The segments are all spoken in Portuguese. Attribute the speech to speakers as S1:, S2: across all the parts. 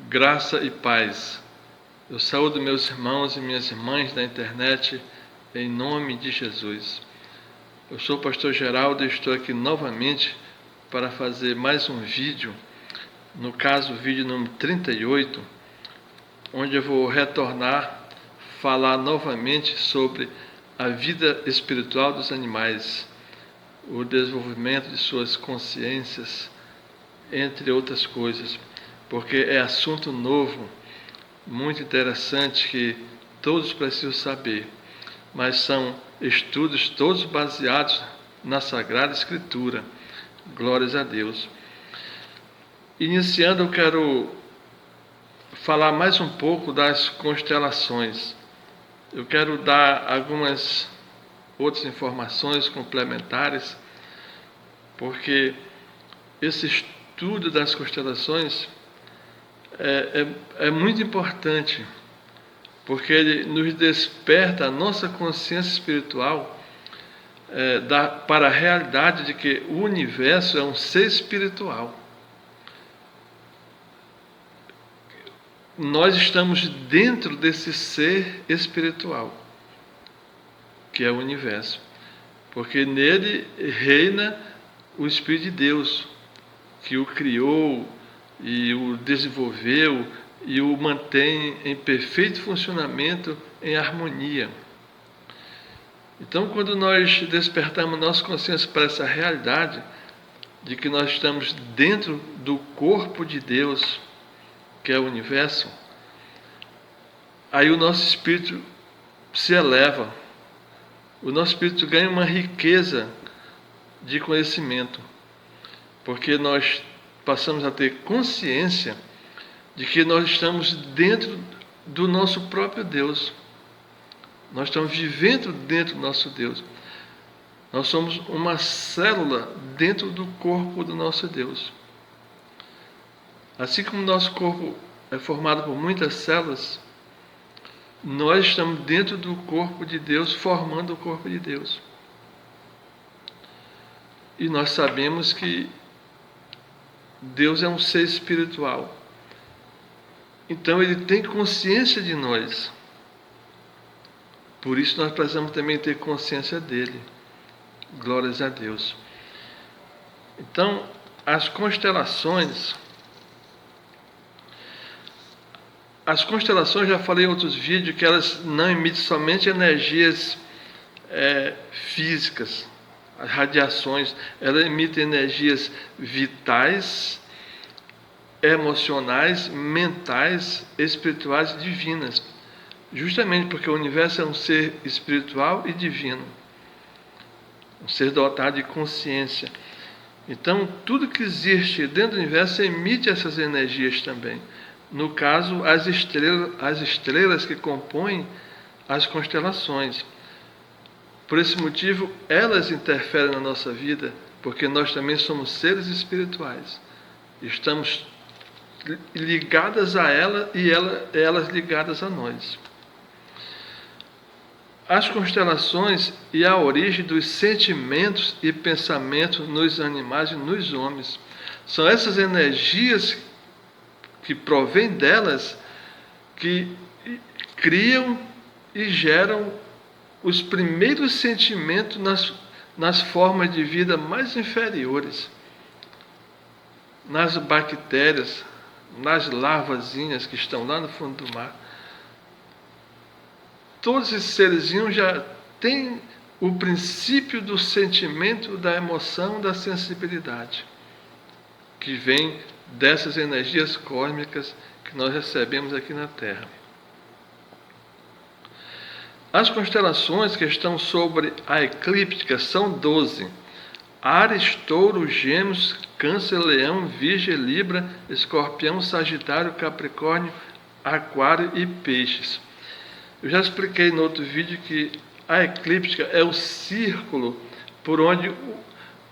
S1: Graça e paz. Eu saúdo meus irmãos e minhas irmãs da internet em nome de Jesus. Eu sou o pastor Geraldo e estou aqui novamente para fazer mais um vídeo, no caso o vídeo número 38, onde eu vou retornar, falar novamente sobre a vida espiritual dos animais, o desenvolvimento de suas consciências, entre outras coisas, porque é assunto novo, muito interessante, que todos precisam saber, mas são estudos todos baseados na Sagrada Escritura. Glórias a Deus. Iniciando, eu quero falar mais um pouco das constelações. Eu quero dar algumas outras informações complementares, porque esse estudo das constelações é muito importante, porque ele nos desperta a nossa consciência espiritual para a realidade de que o universo é um ser espiritual. Nós estamos dentro desse ser espiritual, que é o universo, porque nele reina o Espírito de Deus, que o criou e o desenvolveu e o mantém em perfeito funcionamento, em harmonia. Então, quando nós despertamos nossa consciência para essa realidade de que nós estamos dentro do corpo de Deus, que é o universo, aí o nosso espírito se eleva, o nosso espírito ganha uma riqueza de conhecimento, porque nós passamos a ter consciência de que nós estamos dentro do nosso próprio Deus. Nós estamos vivendo dentro do nosso Deus. Nós somos uma célula dentro do corpo do nosso Deus. Assim como o nosso corpo é formado por muitas células, nós estamos dentro do corpo de Deus, formando o corpo de Deus. E nós sabemos que Deus é um ser espiritual. Então ele tem consciência de nós. Por isso nós precisamos também ter consciência dele. Glórias a Deus. Então, as constelações, já falei em outros vídeos, que elas não emitem somente energias físicas, as radiações, elas emitem energias vitais, emocionais, mentais, espirituais e divinas. Justamente porque o universo é um ser espiritual e divino, um ser dotado de consciência. Então, tudo que existe dentro do universo emite essas energias também. No caso, as estrelas que compõem as constelações. Por esse motivo, elas interferem na nossa vida, porque nós também somos seres espirituais. Estamos ligadas a ela e elas ligadas a nós. As constelações e a origem dos sentimentos e pensamentos nos animais e nos homens. São essas energias que provêm delas que criam e geram os primeiros sentimentos nas formas de vida mais inferiores, nas bactérias, nas larvazinhas que estão lá no fundo do mar. Todos esses serzinhos já têm o princípio do sentimento, da emoção, da sensibilidade, que vem dessas energias cósmicas que nós recebemos aqui na Terra. As constelações que estão sobre a eclíptica são 12. Áries, Touro, Gêmeos, Câncer, Leão, Virgem, Libra, Escorpião, Sagitário, Capricórnio, Aquário e Peixes. Eu já expliquei no outro vídeo que a eclíptica é o círculo por onde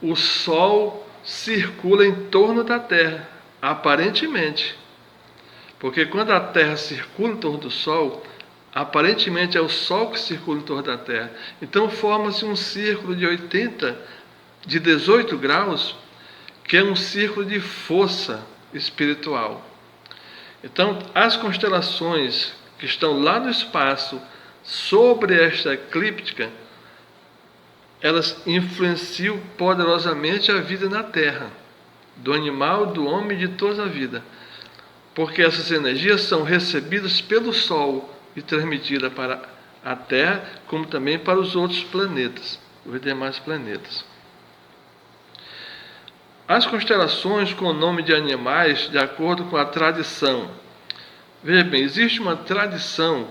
S1: o Sol circula em torno da Terra, aparentemente. Porque quando a Terra circula em torno do Sol, aparentemente é o Sol que circula em torno da Terra. Então forma-se um círculo de 18 graus, que é um círculo de força espiritual. Então, as constelações que estão lá no espaço, sobre esta eclíptica, elas influenciam poderosamente a vida na Terra, do animal, do homem e de toda a vida. Porque essas energias são recebidas pelo Sol e transmitidas para a Terra, como também para os outros planetas, os demais planetas. As constelações com o nome de animais, de acordo com a tradição. Veja bem, existe uma tradição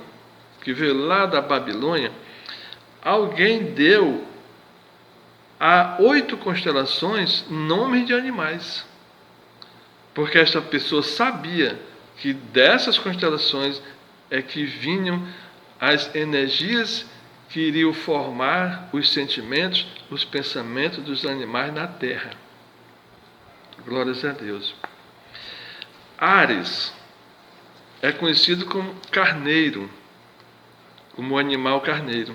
S1: que veio lá da Babilônia. Alguém deu a 8 constelações nomes de animais. Porque esta pessoa sabia que dessas constelações é que vinham as energias que iriam formar os sentimentos, os pensamentos dos animais na Terra. Glórias a Deus. Áries é conhecido como carneiro, como animal carneiro.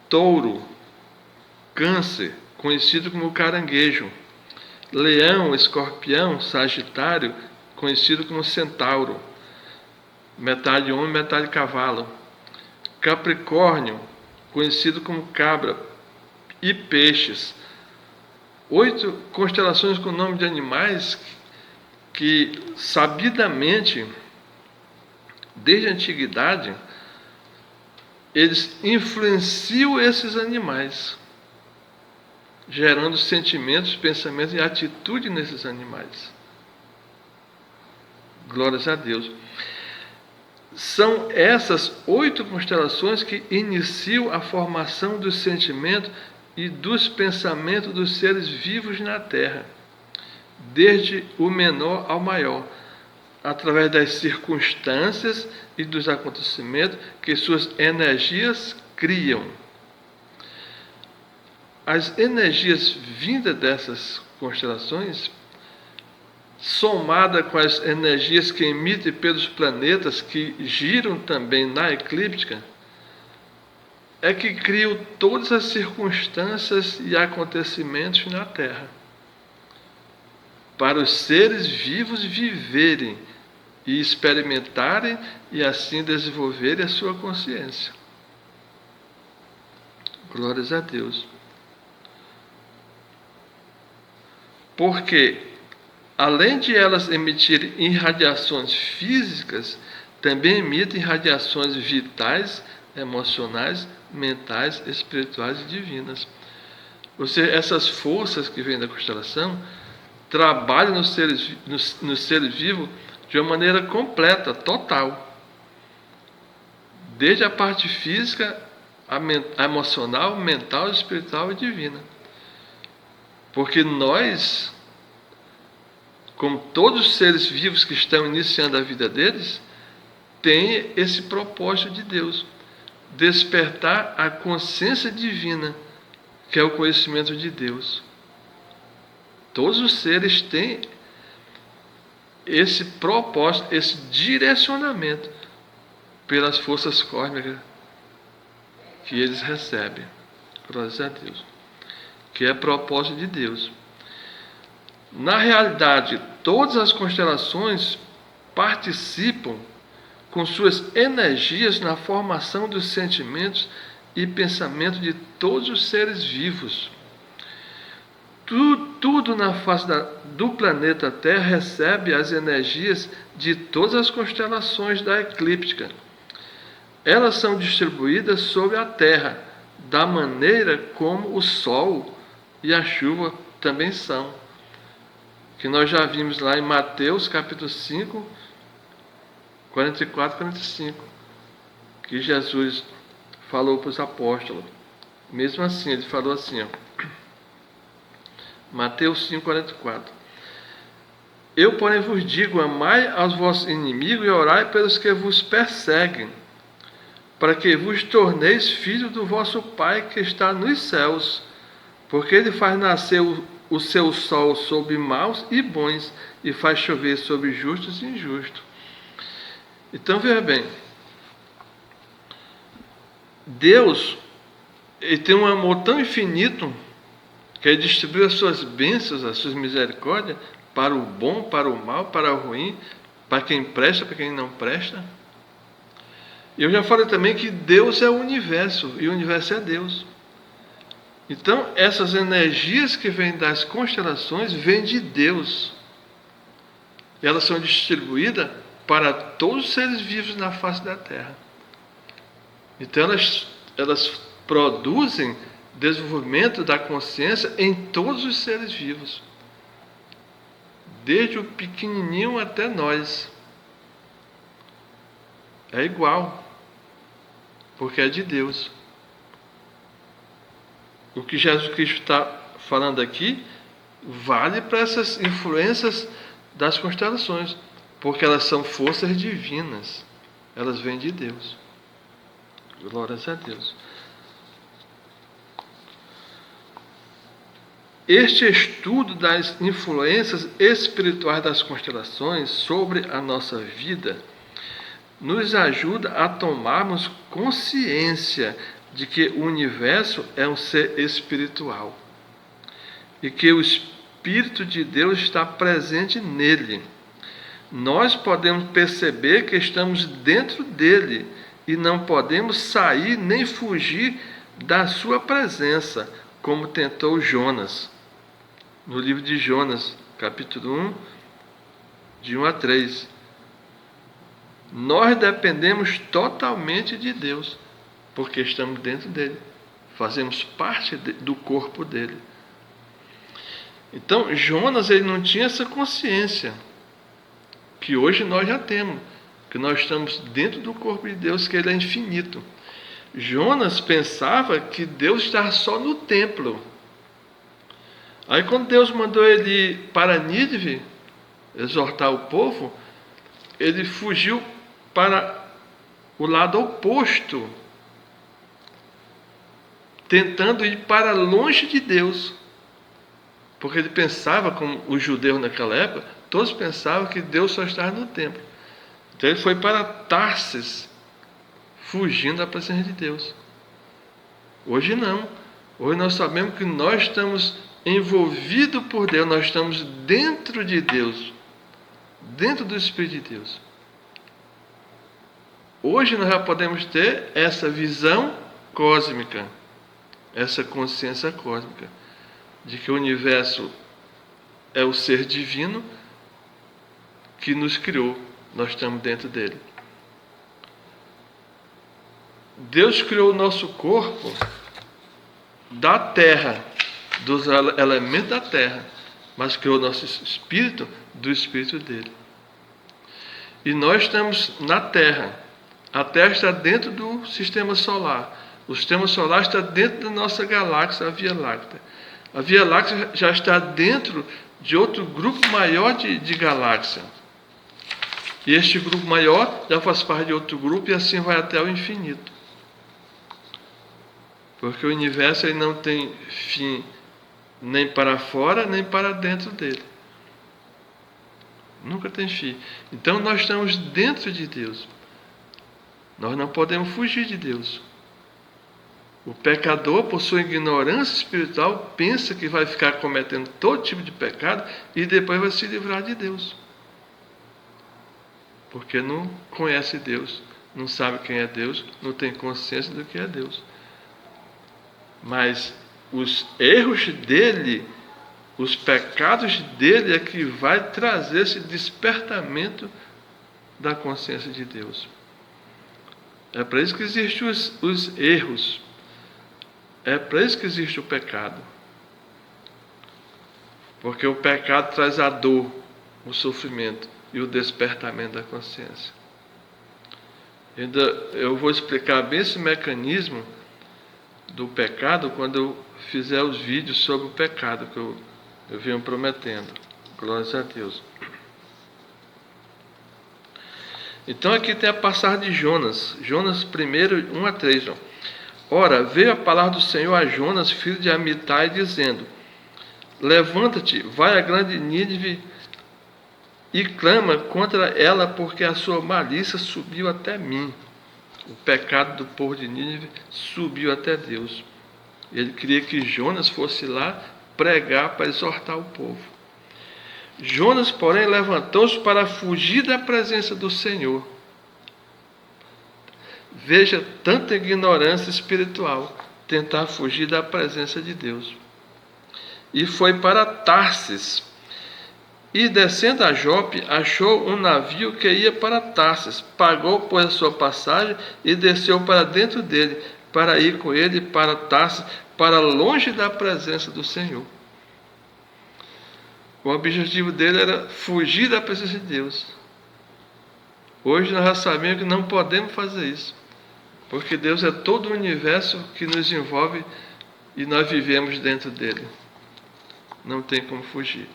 S1: Touro, Câncer, conhecido como caranguejo. Leão, Escorpião, Sagitário, conhecido como centauro. Metade homem, metade cavalo. Capricórnio, conhecido como cabra. E peixes. 8 constelações com nome de animais que sabidamente, desde a antiguidade, eles influenciam esses animais, gerando sentimentos, pensamentos e atitude nesses animais. Glórias a Deus. São essas 8 constelações que iniciam a formação dos sentimentos e dos pensamentos dos seres vivos na Terra, desde o menor ao maior, através das circunstâncias e dos acontecimentos que suas energias criam. As energias vindas dessas constelações, somada com as energias que emitem pelos planetas que giram também na eclíptica, é que criam todas as circunstâncias e acontecimentos na Terra, para os seres vivos viverem e experimentarem e assim desenvolverem a sua consciência. Glórias a Deus. Porque, além de elas emitirem irradiações físicas, também emitem radiações vitais, emocionais, mentais, espirituais e divinas. Ou seja, essas forças que vêm da constelação trabalham nos seres vivos de uma maneira completa, total. Desde a parte física, a emocional, mental, espiritual e divina. Porque nós, como todos os seres vivos que estão iniciando a vida deles, tem esse propósito de Deus, despertar a consciência divina, que é o conhecimento de Deus. Todos os seres têm esse propósito, esse direcionamento pelas forças cósmicas que eles recebem. Graças a Deus. Que é propósito de Deus. Na realidade, todas as constelações participam com suas energias na formação dos sentimentos e pensamentos de todos os seres vivos. Tudo na face do planeta Terra recebe as energias de todas as constelações da eclíptica. Elas são distribuídas sobre a Terra, da maneira como o Sol e a chuva também são. Que nós já vimos lá em Mateus capítulo 5, 44 e 45, que Jesus falou para os apóstolos. Mesmo assim, ele falou assim, ó, Mateus 5, 44. Eu, porém, vos digo, amai aos vossos inimigos e orai pelos que vos perseguem, para que vos torneis filhos do vosso Pai que está nos céus, porque ele faz nascer o seu sol sobre maus e bons, e faz chover sobre justos e injustos. Então, veja bem, Deus, ele tem um amor tão infinito que ele distribui as suas bênçãos, as suas misericórdias para o bom, para o mal, para o ruim, para quem presta, para quem não presta. Eu já falei também que Deus é o universo, e o universo é Deus. Então, essas energias que vêm das constelações vêm de Deus. Elas são distribuídas para todos os seres vivos na face da Terra. Então, elas produzem desenvolvimento da consciência em todos os seres vivos. Desde o pequenininho até nós. É igual. Porque é de Deus. O que Jesus Cristo está falando aqui vale para essas influências das constelações, porque elas são forças divinas, elas vêm de Deus. Glórias a Deus. Este estudo das influências espirituais das constelações sobre a nossa vida nos ajuda a tomarmos consciência de que o universo é um ser espiritual e que o Espírito de Deus está presente nele. Nós podemos perceber que estamos dentro dele e não podemos sair nem fugir da sua presença, como tentou Jonas. No livro de Jonas, capítulo 1, de 1 a 3. Nós dependemos totalmente de Deus, porque estamos dentro dele, fazemos parte do corpo dele. Então, Jonas, ele não tinha essa consciência, que hoje nós já temos, que nós estamos dentro do corpo de Deus, que ele é infinito. Jonas pensava que Deus estava só no templo. Aí quando Deus mandou ele ir para Nínive, exortar o povo, ele fugiu para o lado oposto, tentando ir para longe de Deus. Porque ele pensava, como os judeus naquela época, todos pensavam que Deus só estava no templo. Então ele foi para Tarsis, fugindo da presença de Deus. Hoje não. Hoje nós sabemos que nós estamos envolvidos por Deus, nós estamos dentro de Deus, dentro do Espírito de Deus. Hoje nós já podemos ter essa visão cósmica, essa consciência cósmica, de que o universo é o ser divino que nos criou, nós estamos dentro dele. Deus criou o nosso corpo da terra, dos elementos da terra, mas criou o nosso espírito do espírito dele. E nós estamos na terra. A terra está dentro do sistema solar. O sistema solar está dentro da nossa galáxia, a Via Láctea. A Via Láctea já está dentro de outro grupo maior de galáxias. E este grupo maior já faz parte de outro grupo e assim vai até o infinito. Porque o universo ele não tem fim nem para fora, nem para dentro dele. Nunca tem fim. Então nós estamos dentro de Deus. Nós não podemos fugir de Deus. O pecador, por sua ignorância espiritual, pensa que vai ficar cometendo todo tipo de pecado e depois vai se livrar de Deus. Porque não conhece Deus, não sabe quem é Deus, não tem consciência do que é Deus. Mas os erros dele, os pecados dele é que vai trazer esse despertamento da consciência de Deus. É para isso que existem os erros. É para isso que existe o pecado. Porque o pecado traz a dor, o sofrimento e o despertamento da consciência. Eu vou explicar bem esse mecanismo do pecado quando eu fizer os vídeos sobre o pecado que eu venho prometendo. Glórias a Deus. Então aqui tem a passagem de Jonas. Jonas 1, 1 a 3. Ó. Ora, veio a palavra do Senhor a Jonas, filho de Amitai, dizendo: levanta-te, vai a grande Nínive e clama contra ela, porque a sua malícia subiu até mim. O pecado do povo de Nínive subiu até Deus. Ele queria que Jonas fosse lá pregar para exortar o povo. Jonas, porém, levantou-se para fugir da presença do Senhor. Veja tanta ignorância espiritual, tentar fugir da presença de Deus. E foi para Tarsis. E descendo a Jope, achou um navio que ia para Tarsis. Pagou, pois, a sua passagem e desceu para dentro dele, para ir com ele para Tarsis, para longe da presença do Senhor. O objetivo dele era fugir da presença de Deus. Hoje nós já sabemos que não podemos fazer isso, porque Deus é todo o universo que nos envolve e nós vivemos dentro dele. Não tem como fugir.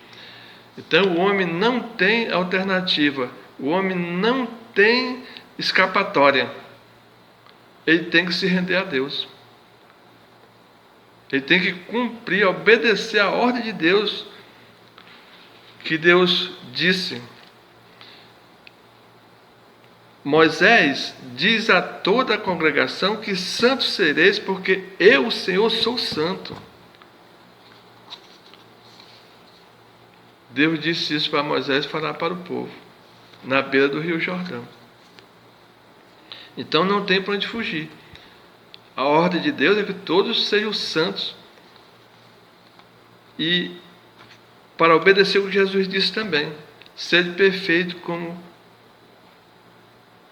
S1: Então o homem não tem alternativa, o homem não tem escapatória. Ele tem que se render a Deus. Ele tem que cumprir, obedecer a ordem de Deus, que Deus disse. Moisés diz a toda a congregação que santos sereis, porque eu, o Senhor, sou santo. Deus disse isso para Moisés falar para o povo, na beira do Rio Jordão. Então não tem para onde fugir. A ordem de Deus é que todos sejam santos. E para obedecer o que Jesus disse também, sede perfeito como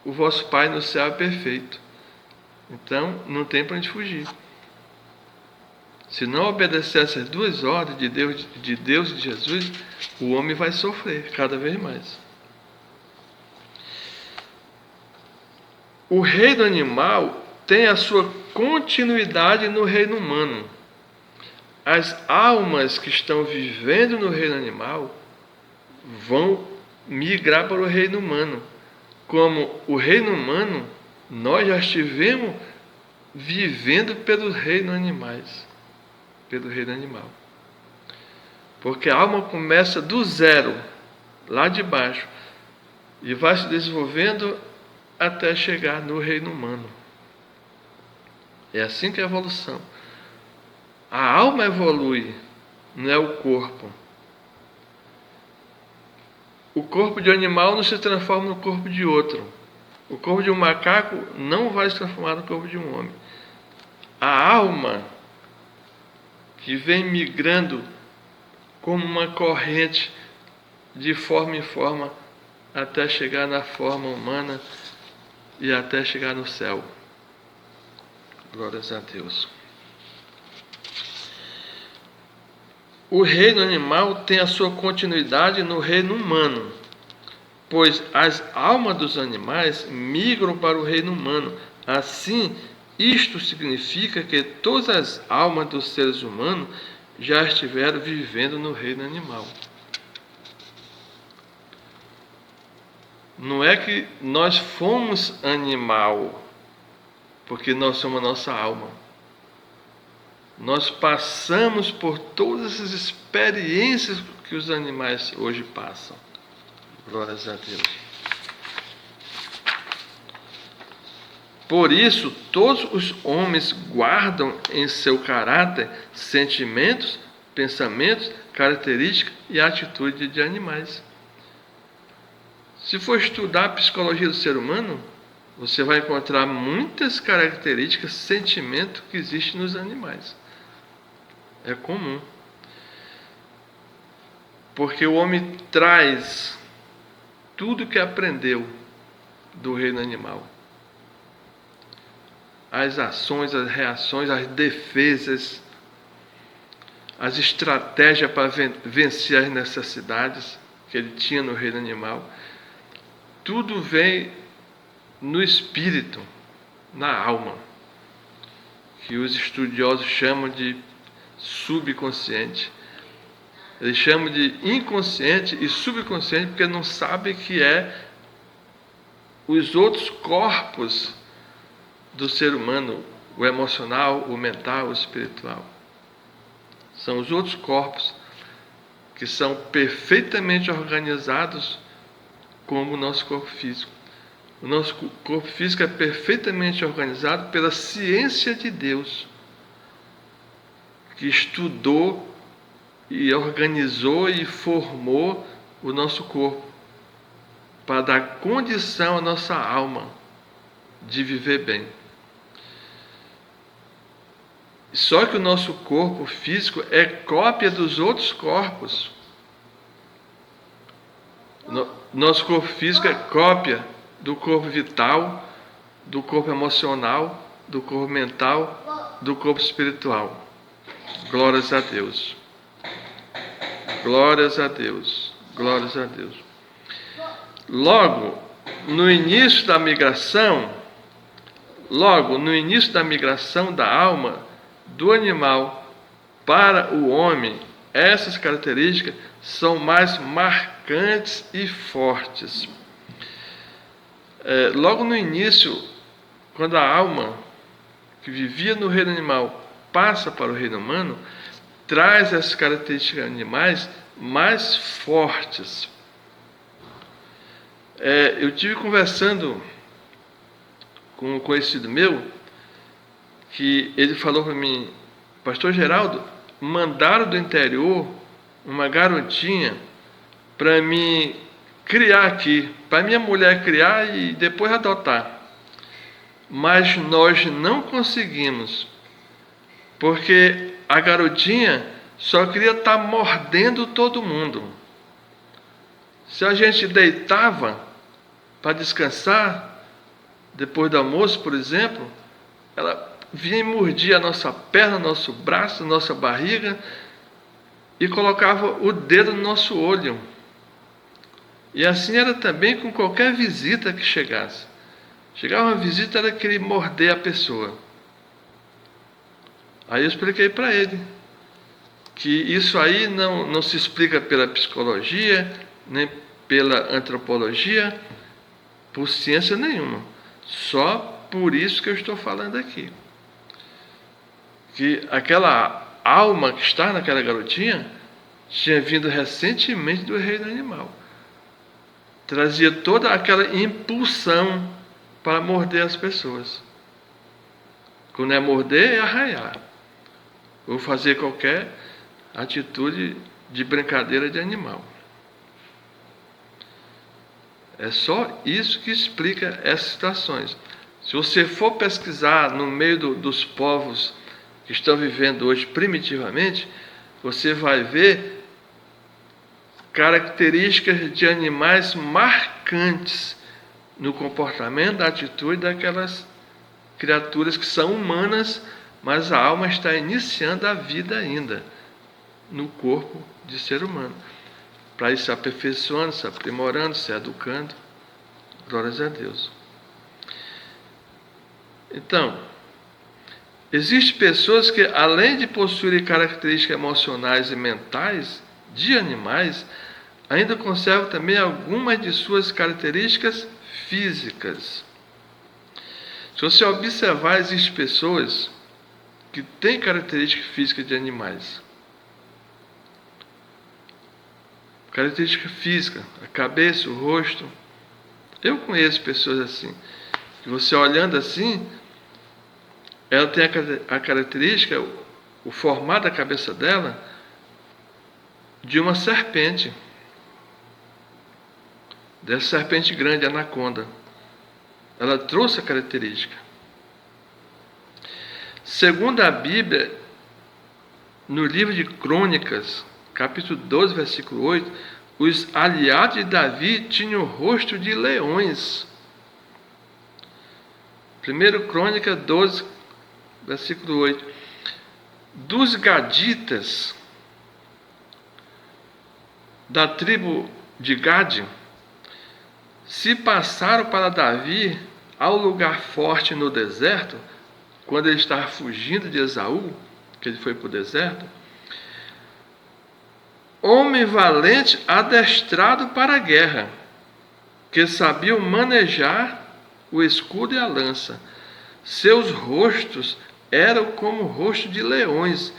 S1: o vosso Pai no céu é perfeito. Então não tem para onde fugir. Se não obedecer essas duas ordens de Deus e de Jesus, o homem vai sofrer cada vez mais. O reino animal tem a sua continuidade no reino humano. As almas que estão vivendo no reino animal vão migrar para o reino humano. Como o reino humano, nós já estivemos vivendo pelo reino animais. Pelo reino animal. Porque a alma começa do zero, lá de baixo, e vai se desenvolvendo até chegar no reino humano. É assim que é a evolução. A alma evolui, não é o corpo. O corpo de um animal não se transforma no corpo de outro. O corpo de um macaco não vai se transformar no corpo de um homem. A alma que vem migrando como uma corrente de forma em forma até chegar na forma humana e até chegar no céu. Glórias a Deus. O reino animal tem a sua continuidade no reino humano, pois as almas dos animais migram para o reino humano. Assim, isto significa que todas as almas dos seres humanos já estiveram vivendo no reino animal. Não é que nós fomos animal, porque nós somos a nossa alma. Nós passamos por todas essas experiências que os animais hoje passam. Glórias a Deus. Por isso, todos os homens guardam em seu caráter sentimentos, pensamentos, características e atitudes de animais. Se for estudar a psicologia do ser humano, você vai encontrar muitas características, sentimentos que existem nos animais. É comum. Porque o homem traz tudo que aprendeu do reino animal. As ações, as reações, as defesas, as estratégias para vencer as necessidades que ele tinha no reino animal. Tudo vem no espírito, na alma, que os estudiosos chamam de subconsciente. Eles chamam de inconsciente e subconsciente porque não sabem que é os outros corpos do ser humano, o emocional, o mental, o espiritual. São os outros corpos que são perfeitamente organizados como o nosso corpo físico. O nosso corpo físico é perfeitamente organizado pela ciência de Deus, que estudou e organizou e formou o nosso corpo, para dar condição à nossa alma de viver bem. Só que o nosso corpo físico é cópia dos outros corpos. Nosso corpo físico é cópia do corpo vital, do corpo emocional, do corpo mental, do corpo espiritual. Glórias a Deus. Glórias a Deus. Glórias a Deus. Logo, no início da migração da alma do animal para o homem, essas características são mais marcantes e fortes. Logo no início, quando a alma que vivia no reino animal passa para o reino humano, traz essas características animais mais fortes. Eu tive conversando com um conhecido meu, que ele falou para mim: Pastor Geraldo, mandaram do interior uma garotinha para me criar aqui, para minha mulher criar e depois adotar. Mas nós não conseguimos, porque a garotinha só queria estar mordendo todo mundo. Se a gente deitava para descansar, depois do almoço, por exemplo, ela vinha e mordia a nossa perna, nosso braço, nossa barriga e colocava o dedo no nosso olho. E assim era também com qualquer visita que chegasse. Chegava uma visita, ela queria morder a pessoa. Aí eu expliquei para ele que isso aí não se explica pela psicologia, nem pela antropologia, por ciência nenhuma. Só por isso que eu estou falando aqui. Que aquela alma que está naquela garotinha tinha vindo recentemente do reino animal. Trazia toda aquela impulsão para morder as pessoas. Quando é morder, é arranhar. Ou fazer qualquer atitude de brincadeira de animal. É só isso que explica essas situações. Se você for pesquisar no meio dos povos que estão vivendo hoje primitivamente, você vai ver características de animais marcantes no comportamento, da atitude daquelas criaturas que são humanas, mas a alma está iniciando a vida ainda no corpo de ser humano, para ir se aperfeiçoando, se aprimorando, se educando. Glórias a Deus. Então, existem pessoas que, além de possuírem características emocionais e mentais de animais, ainda conservam também algumas de suas características físicas. Se você observar, existem pessoas que têm características físicas de animais. Característica física, a cabeça, o rosto. Eu conheço pessoas assim, que você olhando assim, ela tem a característica, o formato da cabeça dela, de uma serpente. Dessa serpente grande, anaconda. Ela trouxe a característica. Segundo a Bíblia, no livro de Crônicas, capítulo 12, versículo 8, os aliados de Davi tinham o rosto de leões. 1 Crônica 12, versículo 8. Dos gaditas, da tribo de Gade, se passaram para Davi ao lugar forte no deserto, quando ele estava fugindo de Esaú, que ele foi para o deserto, homem valente adestrado para a guerra, que sabiam manejar o escudo e a lança. Seus rostos eram como o rosto de leões,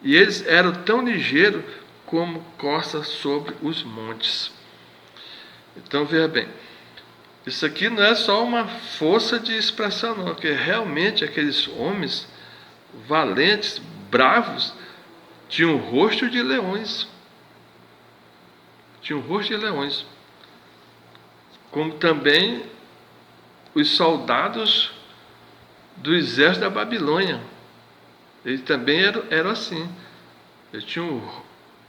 S1: e eles eram tão ligeiros como corças sobre os montes. Então, veja bem, isso aqui não é só uma força de expressão, não, porque realmente aqueles homens valentes, bravos, tinham o rosto de leões. tinham rosto de leões. Como também os soldados do exército da Babilônia. Eles também eram assim. Eles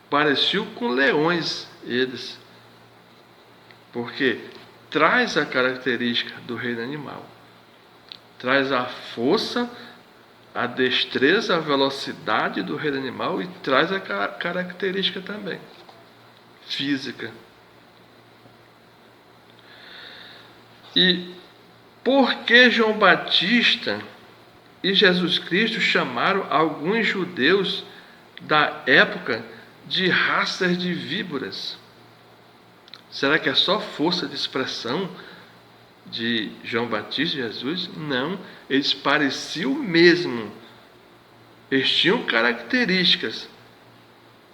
S1: pareciam com leões, eles. Porque traz a característica do reino animal. Traz a força, a destreza, a velocidade do reino animal e traz a característica também física. E por que João Batista e Jesus Cristo chamaram alguns judeus da época de raças de víboras? Será que é só força de expressão de João Batista e Jesus? Não, eles pareciam mesmo. Eles tinham características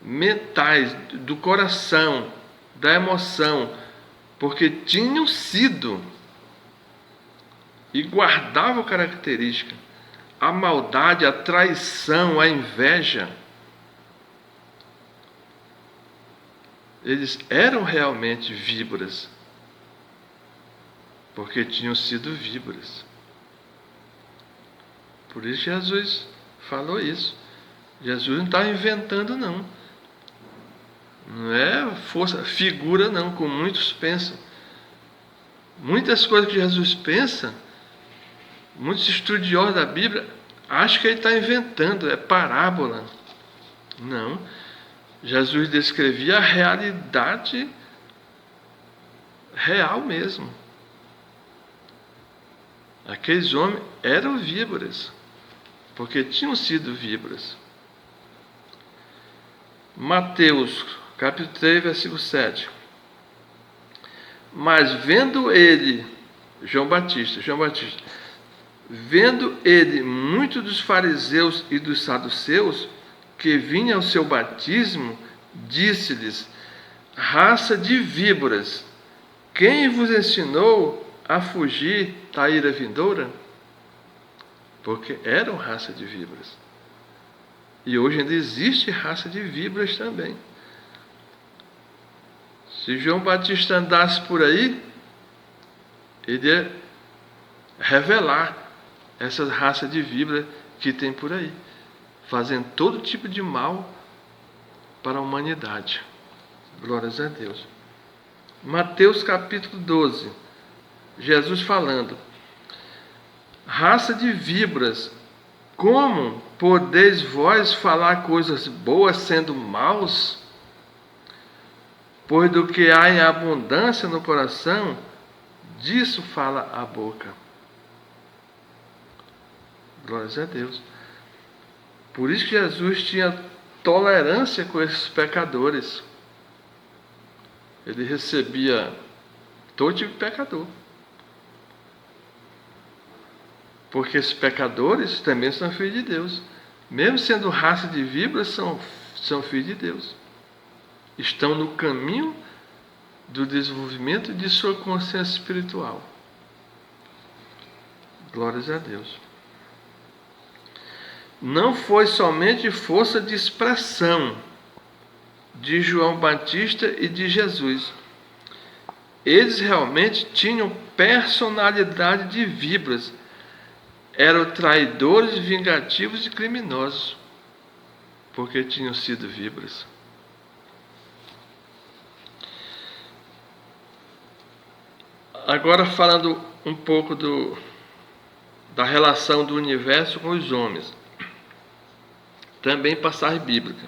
S1: mentais, do coração, da emoção, porque tinham sido e guardavam característica. A maldade, a traição, a inveja. Eles eram realmente víboras, porque tinham sido víboras. Por isso Jesus falou isso. Jesus não está inventando, não. Não é força, figura, não, como muitos pensam. Muitas coisas que Jesus pensa, muitos estudiosos da Bíblia acham que ele está inventando, é parábola. Não. Jesus descrevia a realidade real mesmo. Aqueles homens eram víboras, porque tinham sido víboras. Mateus, capítulo 3, versículo 7. Mas vendo ele, João Batista, vendo ele muitos dos fariseus e dos saduceus que vinham ao seu batismo, disse-lhes: raça de víboras, quem vos ensinou a fugir da ira vindoura? Porque eram raça de víboras. E hoje ainda existe raça de víboras também. Se João Batista andasse por aí, ele ia revelar essa raça de víbora que tem por aí, fazendo todo tipo de mal para a humanidade. Glórias a Deus. Mateus capítulo 12. Jesus falando: raça de víboras, como podeis vós falar coisas boas sendo maus? Pois do que há em abundância no coração, disso fala a boca. Glórias a Deus. Por isso que Jesus tinha tolerância com esses pecadores. Ele recebia todo tipo de pecador. Porque esses pecadores também são filhos de Deus. Mesmo sendo raça de víboras, são filhos de Deus. Estão no caminho do desenvolvimento de sua consciência espiritual. Glórias a Deus. Não foi somente força de expressão de João Batista e de Jesus. Eles realmente tinham personalidade de víboras. Eram traidores, vingativos e criminosos, porque tinham sido víboras. Agora falando um pouco da relação do universo com os homens. Também passagem bíblica.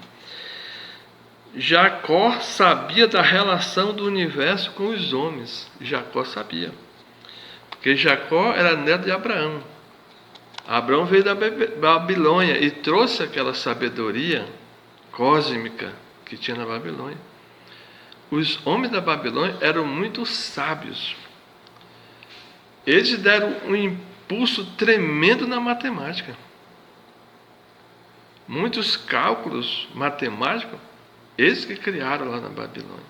S1: Jacó sabia da relação do universo com os homens. Jacó sabia. Porque Jacó era neto de Abraão. Abraão veio da Babilônia e trouxe aquela sabedoria cósmica que tinha na Babilônia. Os homens da Babilônia eram muito sábios. Eles deram um impulso tremendo na matemática. Muitos cálculos matemáticos, eles que criaram lá na Babilônia.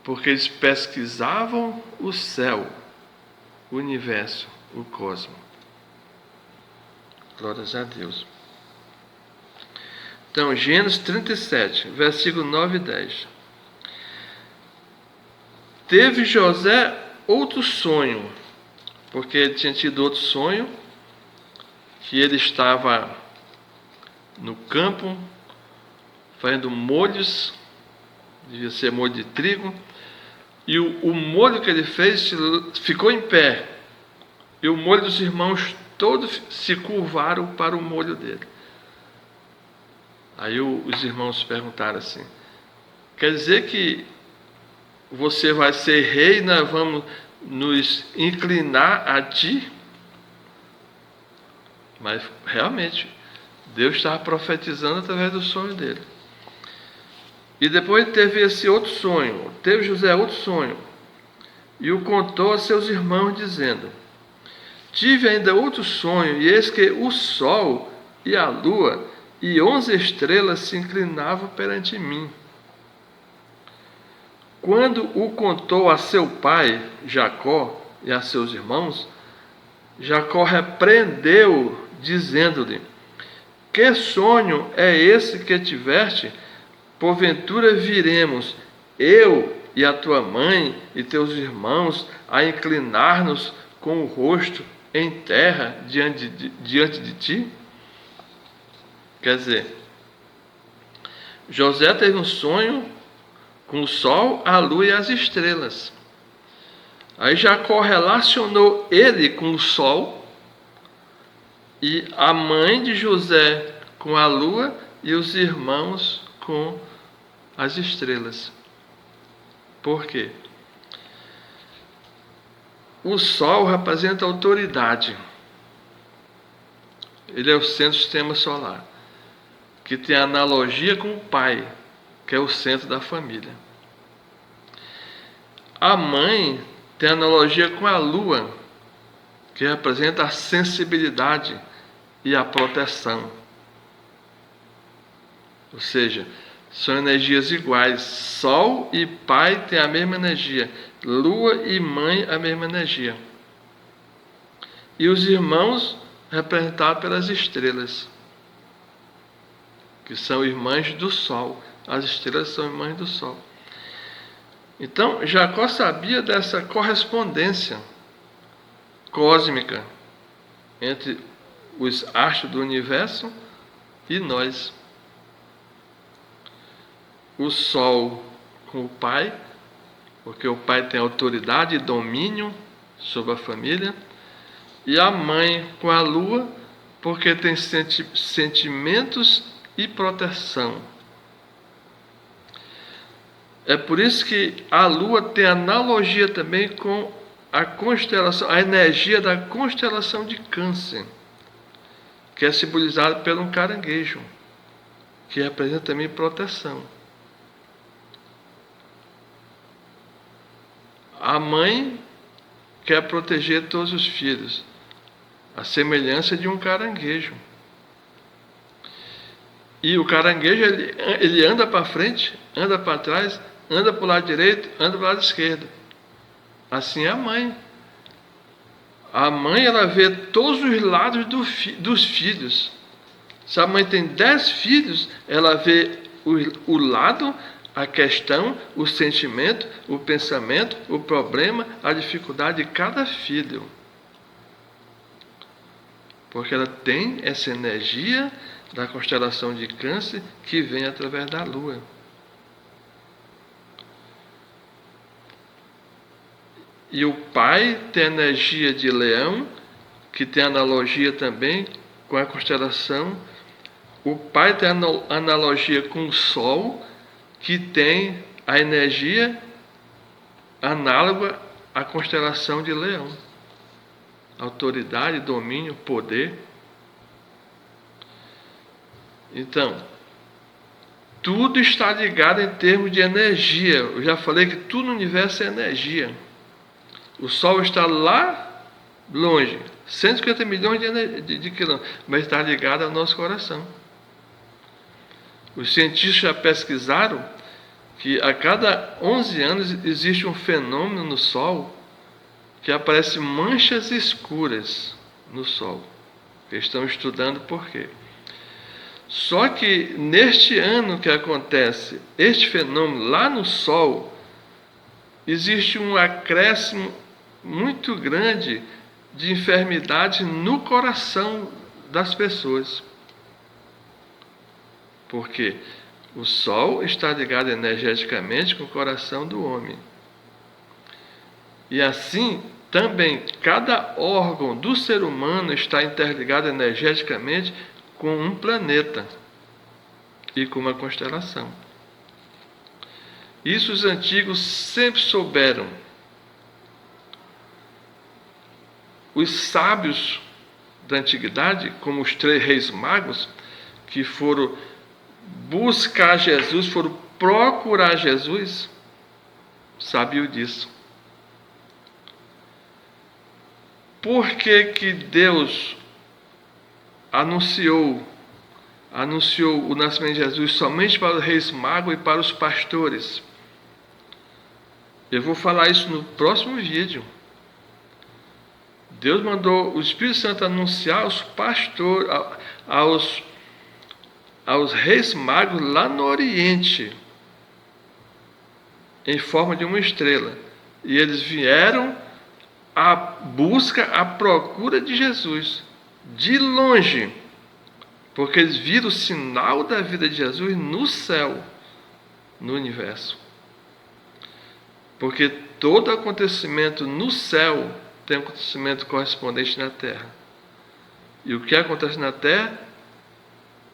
S1: Porque eles pesquisavam o céu, o universo, o cosmos. Glórias a Deus. Então, Gênesis 37, versículo 9 e 10. Teve José outro sonho, porque ele tinha tido outro sonho, que ele estava no campo, fazendo molhos, devia ser molho de trigo, e o molho que ele fez ficou em pé, e o molho dos irmãos todos se curvaram para o molho dele. Aí os irmãos perguntaram assim: quer dizer que você vai ser rei e nós vamos nos inclinar a ti? Mas realmente Deus estava profetizando através do sonho dele. E depois teve esse outro sonho, teve José outro sonho, e o contou a seus irmãos, dizendo: tive ainda outro sonho, e eis que o sol e a lua e 11 estrelas se inclinavam perante mim. Quando o contou a seu pai, Jacó, e a seus irmãos, Jacó repreendeu, dizendo-lhe: que sonho é esse que tiveste? Porventura viremos, eu e a tua mãe e teus irmãos, a inclinar-nos com o rosto em terra diante de ti? Quer dizer, José teve um sonho com o sol, a lua e as estrelas. Aí Jacó relacionou ele com o sol e a mãe de José com a lua e os irmãos com as estrelas. Por quê? O sol representa a autoridade. Ele é o centro do sistema solar, que tem analogia com o pai, que é o centro da família. A mãe tem analogia com a lua, que representa a sensibilidade e a proteção. Ou seja, são energias iguais. Sol e pai têm a mesma energia. Lua e mãe a mesma energia. E os irmãos representados pelas estrelas, que são irmãs do sol. As estrelas são irmãs do sol. Então, Jacó sabia dessa correspondência cósmica entre os astros do universo e nós. O sol com o pai, porque o pai tem autoridade e domínio sobre a família, e a mãe com a lua, porque tem sentimentos e proteção. É por isso que a lua tem analogia também com a constelação, a energia da constelação de Câncer, que é simbolizada por um caranguejo, que representa também proteção. A mãe quer proteger todos os filhos, a semelhança de um caranguejo. E o caranguejo, ele anda para frente, anda para trás, anda para o lado direito, anda para o lado esquerdo. Assim é a mãe. A mãe, ela vê todos os lados dos filhos. Se a mãe tem 10 filhos, ela vê o lado, a questão, o sentimento, o pensamento, o problema, a dificuldade de cada filho. Porque ela tem essa energia da constelação de Câncer que vem através da lua. E o pai tem a energia de Leão, que tem analogia também com a constelação. O pai tem a analogia com o Sol, que tem a energia análoga à constelação de Leão. Autoridade, domínio, poder. Então, tudo está ligado em termos de energia. Eu já falei que tudo no universo é energia. O Sol está lá longe, 150 milhões de quilômetros, mas está ligado ao nosso coração. Os cientistas já pesquisaram que a cada 11 anos existe um fenômeno no Sol que aparece manchas escuras no Sol. Eles estão estudando por quê. Só que neste ano que acontece este fenômeno lá no Sol, existe um acréscimo muito grande de enfermidades no coração das pessoas. Porque o Sol está ligado energeticamente com o coração do homem. E assim, também, cada órgão do ser humano está interligado energeticamente com um planeta e com uma constelação. Isso os antigos sempre souberam. Os sábios da antiguidade, como os 3 reis magos, que foram buscar Jesus, foram procurar Jesus, sabiam disso. Por que Deus anunciou o nascimento de Jesus somente para os reis magos e para os pastores? Eu vou falar isso no próximo vídeo. Deus mandou o Espírito Santo anunciar aos pastores, aos reis magos lá no Oriente, em forma de uma estrela. E eles vieram à busca, à procura de Jesus, de longe, porque eles viram o sinal da vida de Jesus no céu, no universo. Porque todo acontecimento no céu tem acontecimento correspondente na terra. E o que acontece na terra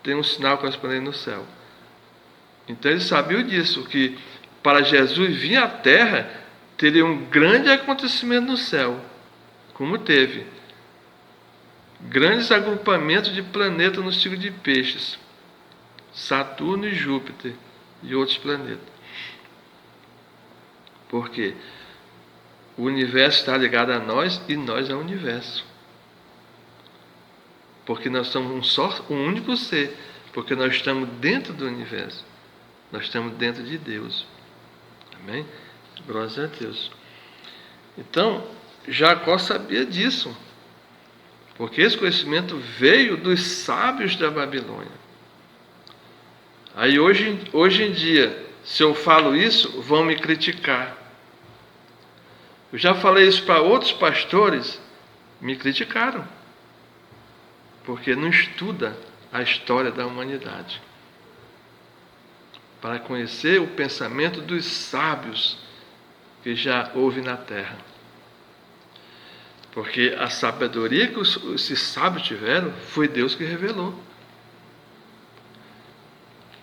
S1: tem um sinal correspondente no céu. Então eles sabiam disso, que para Jesus vir à terra, teria um grande acontecimento no céu, como teve. Grandes agrupamentos de planetas no signo de Peixes, Saturno e Júpiter e outros planetas. Porque o universo está ligado a nós e nós ao universo. Porque nós somos um único ser, porque nós estamos dentro do universo. Nós estamos dentro de Deus. Amém? Glória a Deus. Então, Jacó sabia disso, porque esse conhecimento veio dos sábios da Babilônia. Aí hoje em dia, se eu falo isso, vão me criticar. Eu já falei isso para outros pastores, me criticaram, porque não estuda a história da humanidade, para conhecer o pensamento dos sábios que já houve na terra. Porque a sabedoria que esses sábios tiveram, foi Deus que revelou.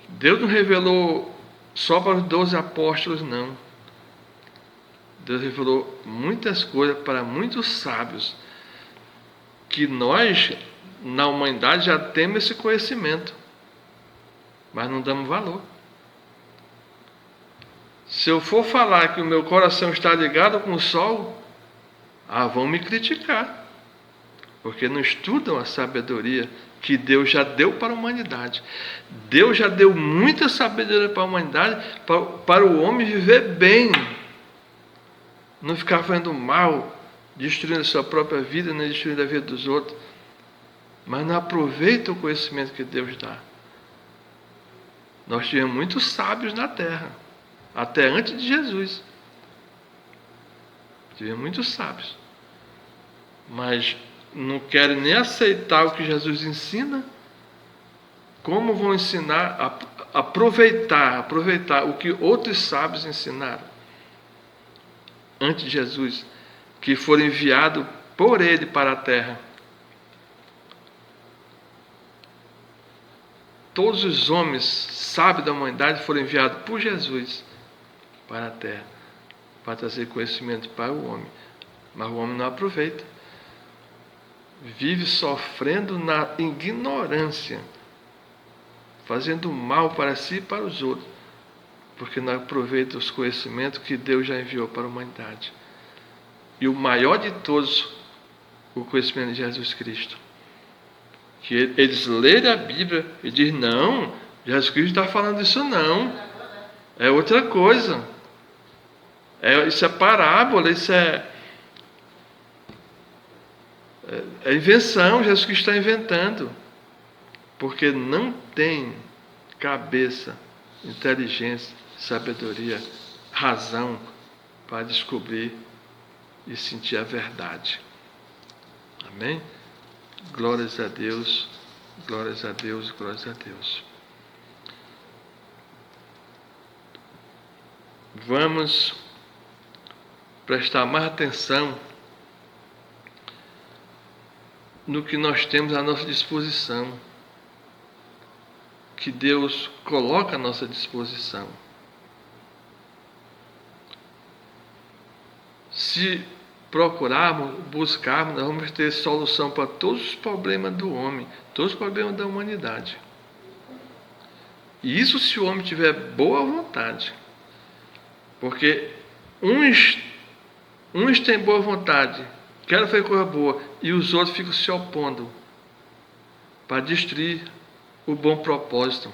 S1: Deus não revelou só para os 12 apóstolos, não. Deus revelou muitas coisas para muitos sábios, que nós, na humanidade, já temos esse conhecimento, mas não damos valor. Se eu for falar que o meu coração está ligado com o sol, vão me criticar, porque não estudam a sabedoria que Deus já deu para a humanidade. Deus já deu muita sabedoria para a humanidade, para o homem viver bem, não ficar fazendo mal, destruindo a sua própria vida, nem destruindo a vida dos outros, mas não aproveita o conhecimento que Deus dá. Nós tivemos muitos sábios na terra, até antes de Jesus. Tivemos muitos sábios, mas não querem nem aceitar o que Jesus ensina. Como vão ensinar a aproveitar o que outros sábios ensinaram antes de Jesus, que foram enviados por ele para a terra? Todos os homens sábios da humanidade foram enviados por Jesus para a terra, para trazer conhecimento para o homem. Mas o homem não aproveita. Vive sofrendo na ignorância, fazendo mal para si e para os outros, porque não aproveita os conhecimentos que Deus já enviou para a humanidade. E o maior de todos, o conhecimento de Jesus Cristo. Que eles leem a Bíblia e dizem: não, Jesus Cristo está falando isso não, é outra coisa, isso é parábola, isso é invenção, Jesus Cristo está inventando. porque não tem cabeça, inteligência, sabedoria, razão para descobrir e sentir a verdade. Amém? Glórias a Deus, glórias a Deus, glórias a Deus. Vamos prestar mais atenção no que nós temos à nossa disposição, que Deus coloca à nossa disposição. Se procurarmos, buscarmos, nós vamos ter solução para todos os problemas do homem, todos os problemas da humanidade. E isso se o homem tiver boa vontade. Porque uns têm boa vontade, querem fazer coisa boa, e os outros ficam se opondo para destruir o bom propósito.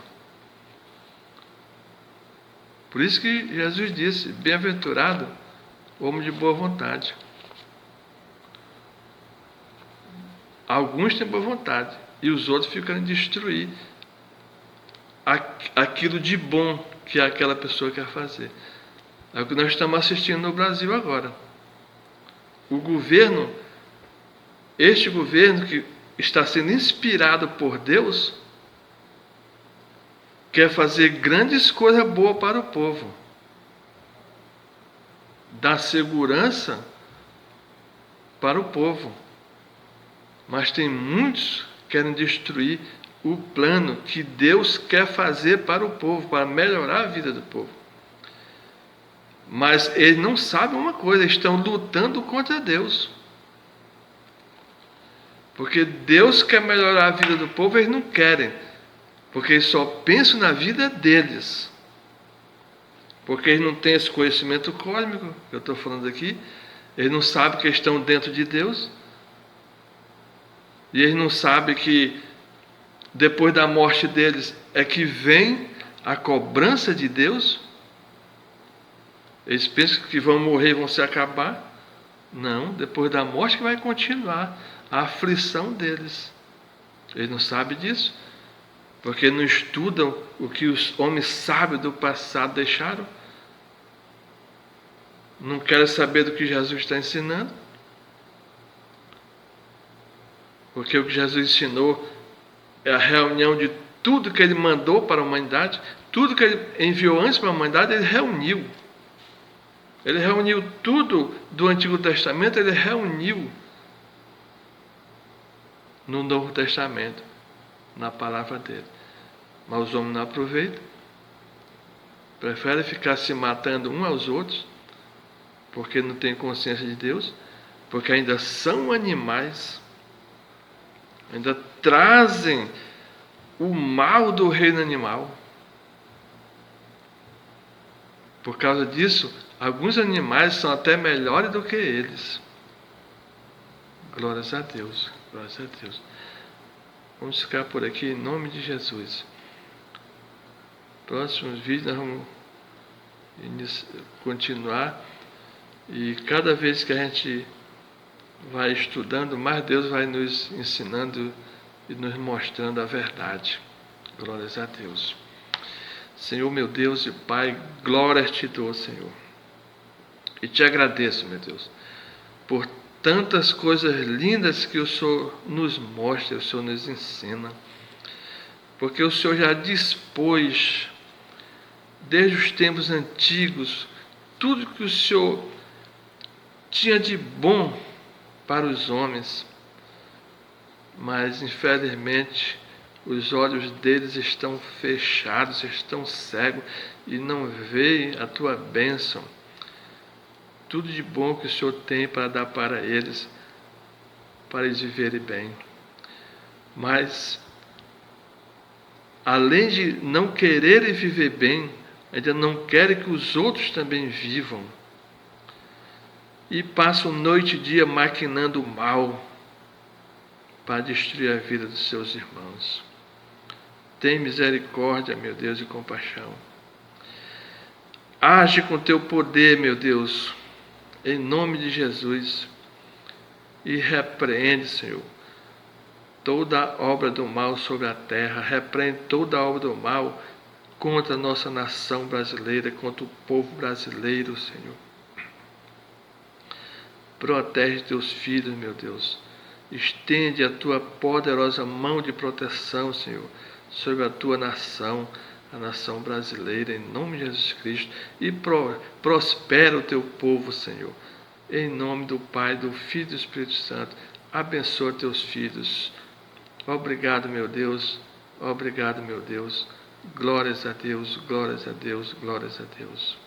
S1: Por isso que Jesus disse, bem-aventurado o homem de boa vontade. Alguns têm boa vontade, e os outros ficam querendo destruir aquilo de bom que aquela pessoa quer fazer. É o que nós estamos assistindo no Brasil agora. O governo, este governo que está sendo inspirado por Deus, quer fazer grandes coisas boas para o povo. Dar segurança para o povo. Mas tem muitos que querem destruir o plano que Deus quer fazer para o povo, para melhorar a vida do povo. Mas eles não sabem uma coisa, estão lutando contra Deus. Porque Deus quer melhorar a vida do povo, eles não querem. Porque eles só pensam na vida deles. Porque eles não têm esse conhecimento cósmico que eu estou falando aqui. Eles não sabem que estão dentro de Deus. E eles não sabem que depois da morte deles é que vem a cobrança de Deus. Eles pensam que vão morrer e vão se acabar. Não, depois da morte que vai continuar a aflição deles. Eles não sabem disso, porque não estudam o que os homens sábios do passado deixaram. Não querem saber do que Jesus está ensinando. Porque o que Jesus ensinou é a reunião de tudo que ele mandou para a humanidade, tudo que ele enviou antes para a humanidade, ele reuniu. Ele reuniu tudo do Antigo Testamento, ele reuniu no Novo Testamento, na palavra dele. Mas os homens não aproveitam, preferem ficar se matando uns aos outros, porque não têm consciência de Deus, porque ainda são animais, ainda trazem o mal do reino animal. Por causa disso, alguns animais são até melhores do que eles. Glórias a Deus, glórias a Deus. Vamos ficar por aqui em nome de Jesus. Próximos vídeos nós vamos continuar. E cada vez que a gente vai estudando, mais Deus vai nos ensinando e nos mostrando a verdade. Glórias a Deus. Senhor, meu Deus e Pai, glórias te dou, Senhor. E te agradeço, meu Deus, por tantas coisas lindas que o Senhor nos mostra, o Senhor nos ensina. Porque o Senhor já dispôs, desde os tempos antigos, tudo que o Senhor tinha de bom para os homens. Mas, infelizmente, os olhos deles estão fechados, estão cegos e não veem a tua bênção. Tudo de bom que o Senhor tem para dar para eles viverem bem. Mas, além de não quererem viver bem, ainda não querem que os outros também vivam. E passam noite e dia maquinando o mal para destruir a vida dos seus irmãos. Tem misericórdia, meu Deus, e compaixão. Age com teu poder, meu Deus, em nome de Jesus, e repreende, Senhor, toda obra do mal sobre a terra, repreende toda obra do mal contra a nossa nação brasileira, contra o povo brasileiro, Senhor. Protege teus filhos, meu Deus. Estende a tua poderosa mão de proteção, Senhor, sobre a tua nação, a nação brasileira, em nome de Jesus Cristo, e prospera o teu povo, Senhor. Em nome do Pai, do Filho e do Espírito Santo, abençoa teus filhos. Obrigado, meu Deus. Obrigado, meu Deus. Glórias a Deus, glórias a Deus, glórias a Deus.